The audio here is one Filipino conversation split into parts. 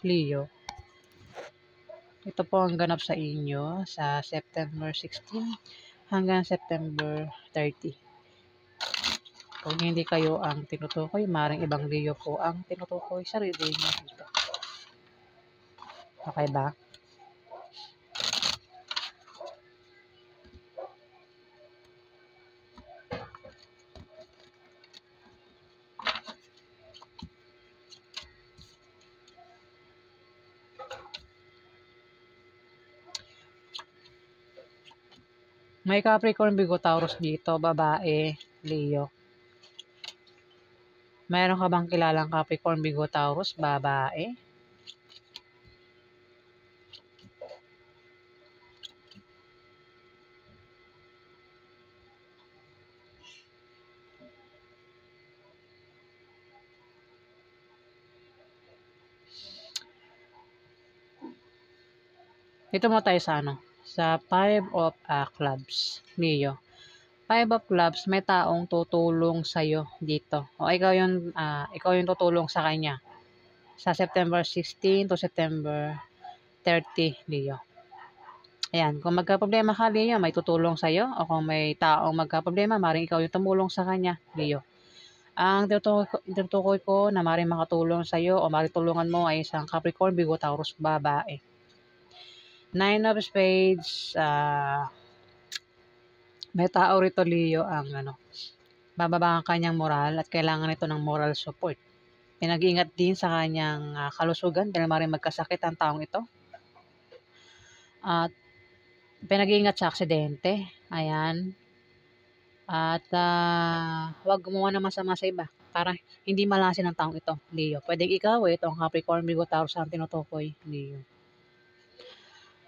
Leo. Ito po ang ganap sa inyo sa September 16 hanggang September 30. Kung hindi kayo ang tinutukoy, maring ibang Leo po ang tinutukoy sa reading nyo dito. Okay ba? May Capricorn, Virgo, Taurus dito, babae, Leo. Mayroon ka bang kilalang Capricorn, Virgo, Taurus, babae? Dito mo tayo sa sa 5 of clubs, Leo. 5 of clubs, may taong tutulong sa'yo dito. O ikaw yung tutulong sa kanya. Sa September 16 to September 30, Leo. Ayan, kung magka-problema ka, Leo, may tutulong sa'yo. O kung may taong magka-problema, maring ikaw yung tumulong sa kanya, Leo. Ang tinutukoy ko na maring makatulong sa'yo o maring tulungan mo ay isang Capricorn, Virgo, Taurus, babae. 9 of Spades, may tao rito, Leo, ang bababa ang kanyang moral at kailangan nito ng moral support. Pinag-iingat din sa kanyang kalusugan dahil maring magkasakit ang taong ito. At pinag-iingat sa aksidente. Ayan. At huwag gumawa ng masama sa iba para hindi malasin ang taong ito, Leo. Pwedeng ikaw, itong Capricorn, Virgo, Taurus ang tinutukoy, Leo.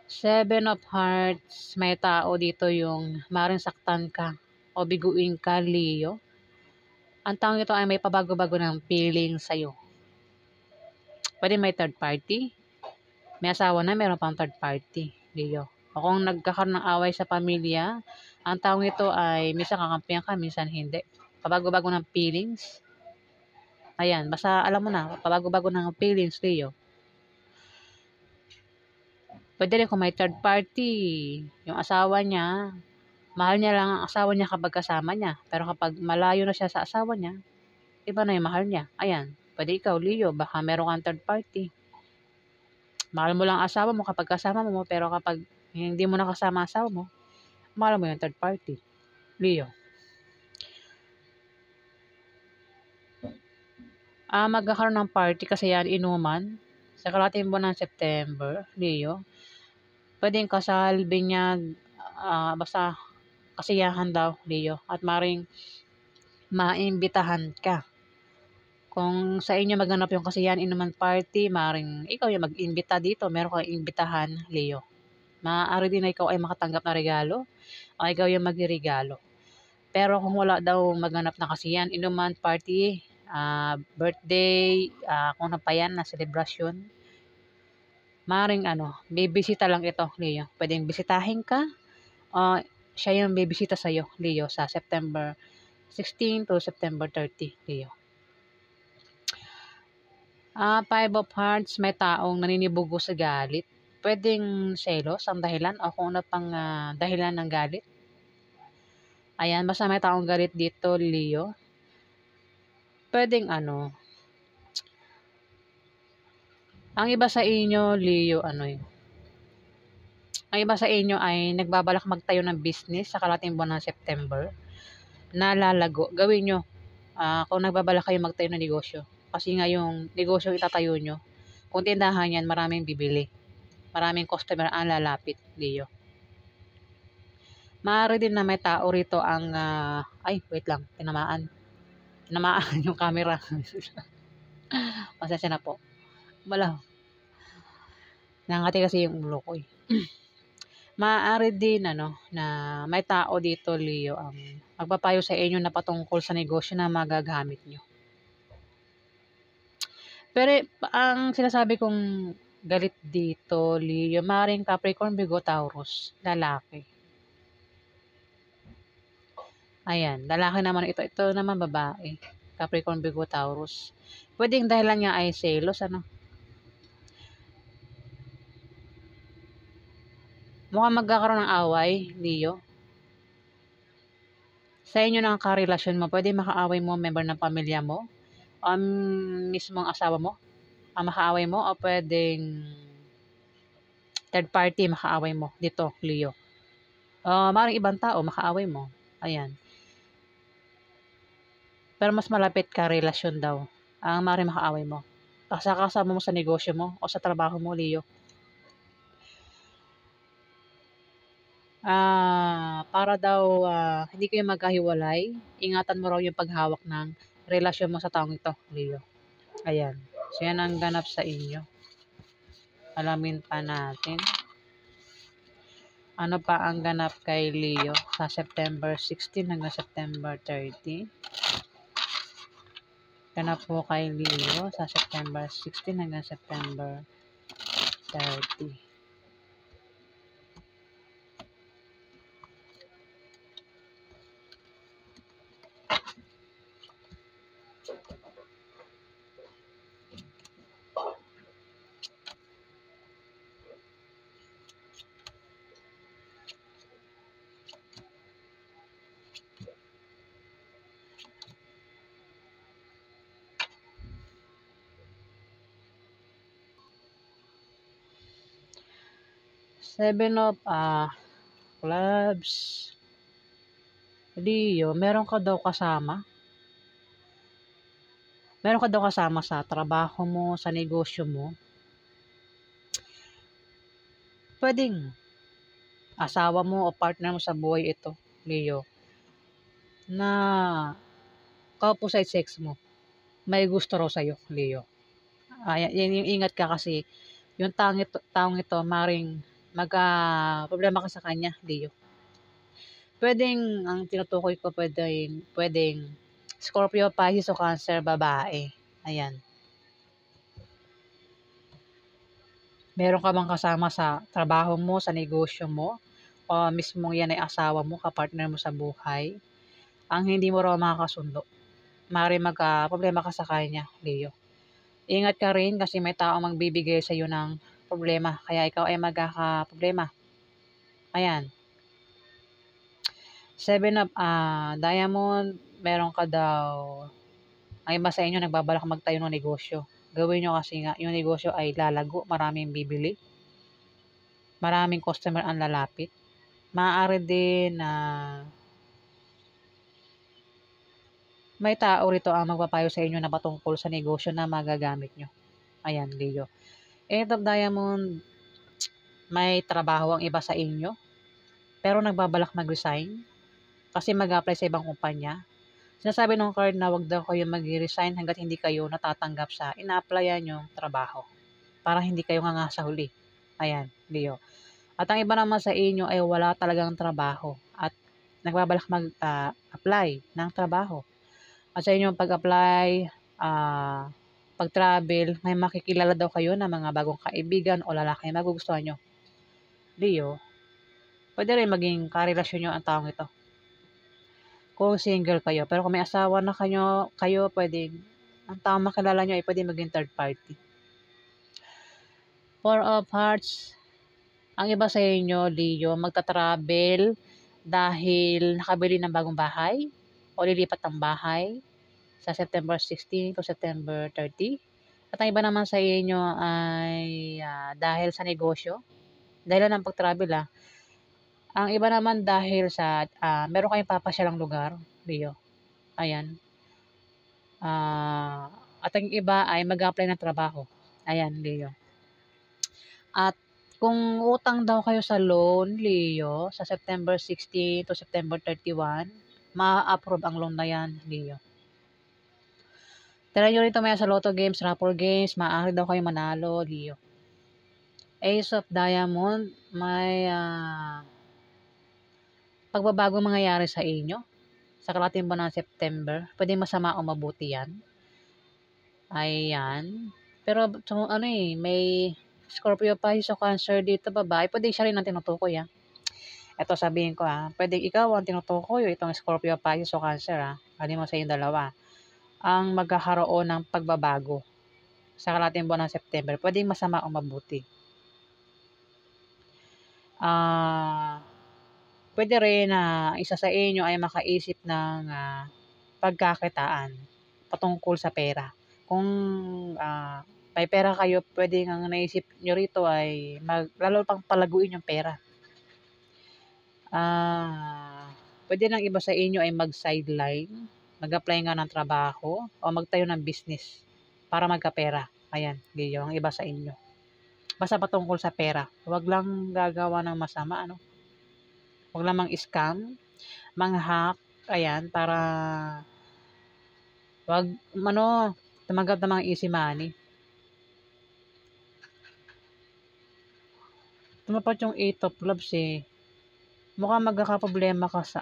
7 of Hearts, may tao dito yung maring saktan ka o biguin ka, Leo. Ang taong ito ay may pabago-bago ng feeling sa'yo. Pwede may third party. May asawa na, meron pang third party, Leo. O kung nagkakaroon ng away sa pamilya, ang taong ito ay minsan kakampihan ka, minsan hindi. Pabago-bago ng feelings. Ayan, basta alam mo na, pabago-bago ng feelings, Leo. Pwede rin kung may third party, yung asawa niya, mahal niya lang ang asawa niya kapag kasama niya. Pero kapag malayo na siya sa asawa niya, iba na yung mahal niya. Ayan, pwede ikaw, Leo, baka meron kang third party. Mahal mo lang asawa mo kapag kasama mo, pero kapag hindi mo nakasama asawa mo, mahal mo yung third party, Leo. Magkakaroon ng party kasi yan, inuman, sa kalating buwan ng September, Leo. Pwedeng kasal, binyag, basta kasiyahan daw, Leo. At maring maimbitahan ka. Kung sa inyo maganap yung kasiyahan, inuman party, maring ikaw yung mag-imbita dito, meron kang imbitahan, Leo. Maaari din na ikaw ay makatanggap na regalo o ikaw yung magregalo. Pero kung wala daw maganap na kasiyahan, inuman party, birthday, kung ano pa yan na celebration, maring bibisita lang ito, Leo. Pwedeng bisitahin ka o siya yung bibisita sa'yo, Leo, sa September 16 to September 30, Leo. 5 of Hearts, may taong naninibugo sa galit. Pwedeng selos ang dahilan o kung ano pang dahilan ng galit. Ayan, basta may taong galit dito, Leo. Pwedeng ang iba sa inyo, Leo, ang iba sa inyo ay nagbabalak magtayo ng business sa kalating buwan ng September na lalago. Gawin nyo kung nagbabalak kayo magtayo ng negosyo. Kasi nga yung negosyo itatayo nyo, kung tindahan yan, maraming bibili. Maraming customer ang lalapit, Leo. Maaari din na may tao rito ang, wait lang, tinamaan yung camera. Pasensya na po. Nangati kasi yung ulo ko eh. Maaari din na may tao dito, Leo, ang magpapayo sa inyo na patungkol sa negosyo na magagamit nyo. Pero ang sinasabi kong galit dito, Leo, maaaring Capricorn, Virgo, Taurus, lalaki. Ayan, lalaki naman ito. Ito naman babae. Capricorn, Virgo, Taurus. Pwedeng dahilan nga ay selos, Mukhang magkakaroon ng away, Leo. Sa inyo ng karelasyon mo, pwede makaaway mo member ng pamilya mo, o mismong asawa mo, ang makaaway mo, o pwedeng third party makaaway mo dito, Leo. Maring ibang tao makaaway mo. Ayan. Pero mas malapit ka relasyon daw ang maring makaaway mo. Kasama mo sa negosyo mo o sa trabaho mo, Leo. Para daw hindi kayo magkahiwalay, ingatan mo raw yung paghawak ng relasyon mo sa taong ito, Leo. Ayan. So, yan ang ganap sa inyo. Alamin pa natin. Ano pa ang ganap kay Leo sa September 16 hanggang September 30? Ganap po kay Leo sa September 16 hanggang September 30. Seven of clubs. Leo, meron ka daw kasama. Meron ka daw kasama sa trabaho mo, sa negosyo mo. Pwedeng asawa mo o partner mo sa buhay ito, Leo, na ka-opposite sex mo. May gusto raw sa'yo, Leo. Yung ingat ka kasi yung taong ito maring problema ka sa kanya, Leo. Pwedeng, ang tinutukoy ko, pwedeng Scorpio, Pisces o Cancer, babae. Ayan. Meron ka bang kasama sa trabaho mo, sa negosyo mo, o mismong yan ay asawa mo, kapartner mo sa buhay, ang hindi mo raw makakasundo. Maaaring problema ka sa kanya, Leo. Ingat ka rin kasi may tao magbibigay sa iyo ng problema, kaya ikaw ay magkakaproblema. Ayan. Seven of diamond, meron ka daw, ang iba sa inyo nagbabalak magtayo ng negosyo. Gawin nyo kasi nga, yung negosyo ay lalago, maraming bibili, maraming customer ang lalapit. Maaari din na may tao rito ang magpapayo sa inyo na patungkol sa negosyo na magagamit nyo. Ayan, Leo. Eight of diamond, may trabaho ang iba sa inyo, pero nagbabalak mag-resign kasi mag-apply sa ibang kumpanya. Sinasabi ng card na wag daw kayo mag-resign hanggat hindi kayo natatanggap sa ina-applyan yung trabaho para hindi kayo nga sa huli. Ayan, Leo. At ang iba naman sa inyo ay wala talagang trabaho at nagbabalak mag-apply ng trabaho. At sa inyong pag-apply, pag-travel, may makikilala daw kayo na mga bagong kaibigan o lalaki na magugustuhan nyo. Leo, pwede rin maging karelasyon nyo ang taong ito. Kung single kayo, pero kung may asawa na kayo pwedeng, ang taong makilala nyo ay pwede maging third party. Four of Hearts, ang iba sa inyo, Leo, magta-travel dahil nakabili ng bagong bahay o lilipat ng bahay sa September 16 to September 30. At ang iba naman sa inyo ay dahil sa negosyo, dahil ng pag-travel Ang iba naman dahil sa meron kayong papasyalang lugar, Leo. Ayan. At ang iba ay mag-apply ng trabaho. Ayan, Leo. At kung utang daw kayo sa loan, Leo, sa September 16 to September 31, ma-approve ang loan na yan, Leo. Try nyo rin tumaya sa Lotto Games, Raffle Games, maaari daw kayo manalo, Leo. Ace of Diamond, may pagbabago mangyayari sa inyo sa kalahating buwan ng September. Pwede masama o mabuti yan. Ayan. Pero may Scorpio pa o Cancer dito, babae. Pwede siya rin ang tinutukoy Ito sabihin ko pwede ikaw ang tinutukoy o itong Scorpio pa o Cancer Alin mo sa yung dalawa. Ang magkakaroon ng pagbabago sa kalahating buwan ng September. Pwede masama o mabuti. Ah, Puwede rin na isa sa inyo ay makaisip ng, pagkakitaan patungkol sa pera. Kung, may pera kayo, puwedeng ang naisip niyo rito ay lalo pang palaguin yung pera. Puwede ng iba sa inyo ay mag-sideline, mag-apply nga ng trabaho o magtayo ng business para magkapera. Ayan, ang iba sa inyo. Basta patungkol sa pera, 'wag lang gagawa ng masama ano, 'wag lang mang-scam, mang-hack, ayan, para 'wag tumanggap ng mga easy money. Tumapat yung Eight of Clubs, eh. Mukhang magkakaproblema ka sa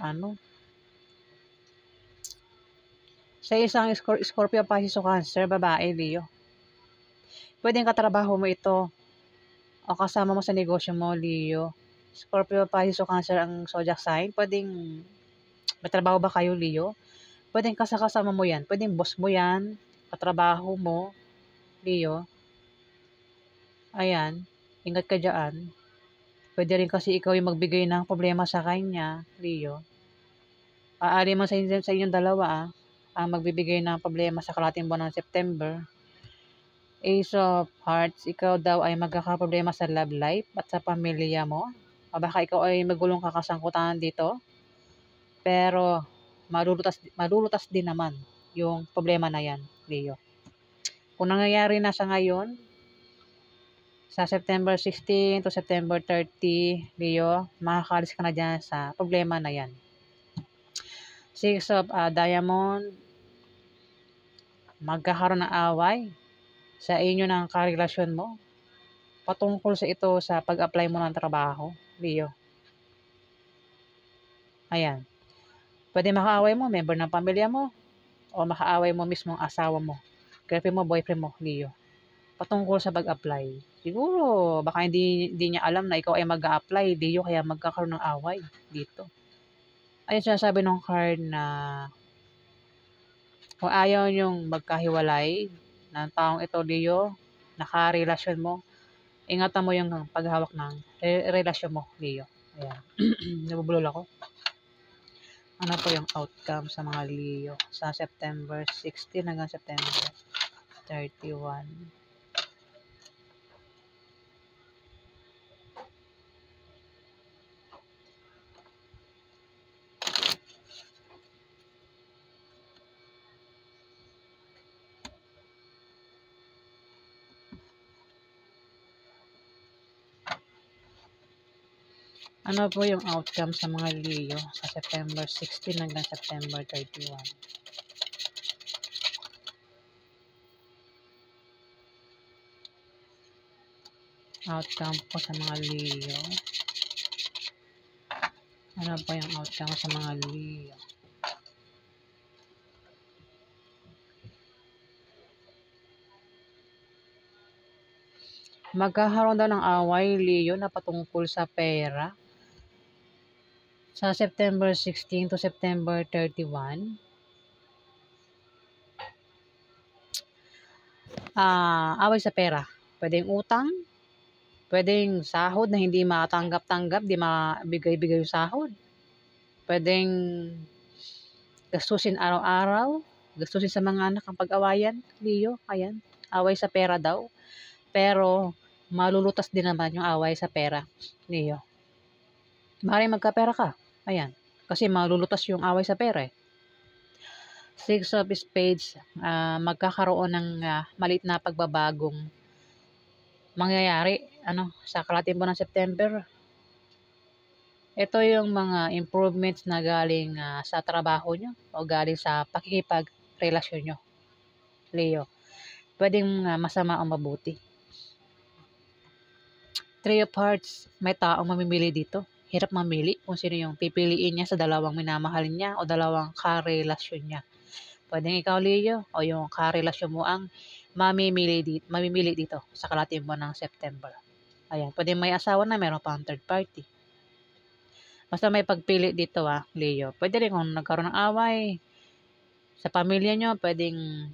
sa isang Scorpio, Pisces o Cancer, babae, Leo. Puwedeng katrabaho mo ito o kasama mo sa negosyo mo, Leo. Scorpio, Pisces o Cancer ang zodiac sign, puwedeng may trabaho ba kayo, Leo? Puwedeng kasama mo 'yan, puwedeng boss mo 'yan, katrabaho mo, Leo. Ayan, ingat ka diyaan. Puwede rin kasi ikaw yung magbigay ng problema sa kanya, Leo. Maaari man sa inyong dalawa, ang magbibigay ng problema sa kalahating buwan ng September. Ace of Hearts, ikaw daw ay magkakaproblema sa love life at sa pamilya mo. O baka ikaw ay magulong kakasangkutan dito. Pero malulutas din naman yung problema na yan, Leo. Kung nangyayari na sa ngayon, sa September 16 to September 30, Leo, makakalis ka na dyan sa problema na yan. Six of Diamond, magkakaroon ng away sa inyo ng karelasyon mo. Patungkol sa ito sa pag-apply mo ng trabaho, Leo. Ayan. Pwede makaaway mo, member ng pamilya mo, o makaaway mo mismo ang asawa mo, girlfriend mo, boyfriend mo, Leo. Patungkol sa pag-apply. Siguro, baka hindi niya alam na ikaw ay mag-a-apply, Leo, kaya magkakaroon ng away dito. Ayun sinasabi ng card na kung ayaw niyong magkahiwalay ng taong ito, Leo, nakarelasyon mo, ingatan mo yung paghawak ng relasyon mo, Leo. Ayan. Nabubulol ako. Ano po yung outcome sa mga Leo sa September 16 hanggang September 31? Ano po yung outcome sa mga Leo sa September 16 hanggang September 31? Outcome po sa mga Leo. Ano po yung outcome sa mga Leo? Magkakaroon daw ng away, Leo, na patungkol sa pera sa September 16 to September 31. Away sa pera. Pwedeng utang, pwedeng sahod na hindi matanggap-tanggap, di mabigay-bigay yung sahod. Pwedeng gastusin araw-araw, gastusin sa mga anak ang pag-awayan, Leo. Ayan, away sa pera daw. Pero malulutas din naman yung away sa pera, Leo. Maaaring magkapera ka. Ayan, kasi malulutas yung away sa pera eh. Six of Spades, magkakaroon ng maliit na pagbabagong mangyayari sa kalahating buwan ng September. Ito yung mga improvements na galing sa trabaho nyo o galing sa pakikipagrelasyon nyo, Leo. Pwedeng masama o mabuti. Three of Hearts, may taong mamimili dito. Hirap mamili kung sino yung pipiliin niya sa dalawang minamahal niya o dalawang karelasyon niya. Pwedeng ikaw, Leo, o yung karelasyon mo ang mamimili dito sa kalahating buwan ng September. Ayan, pwedeng may asawa na meron pang third party. Basta may pagpili dito, Leo. Pwede rin kung nagkaroon ng away sa pamilya nyo, pwedeng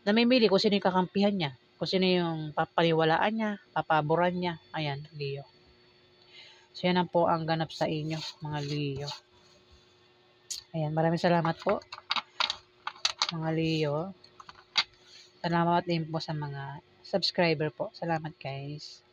namimili kung sino yung kakampihan niya, kung sino yung papaniwalaan niya, papaboran niya. Ayan, Leo. So, yan ang po ang ganap sa inyo, mga Leo. Ayan, maraming salamat po, mga Leo. Salamat din po sa mga subscriber po. Salamat, guys.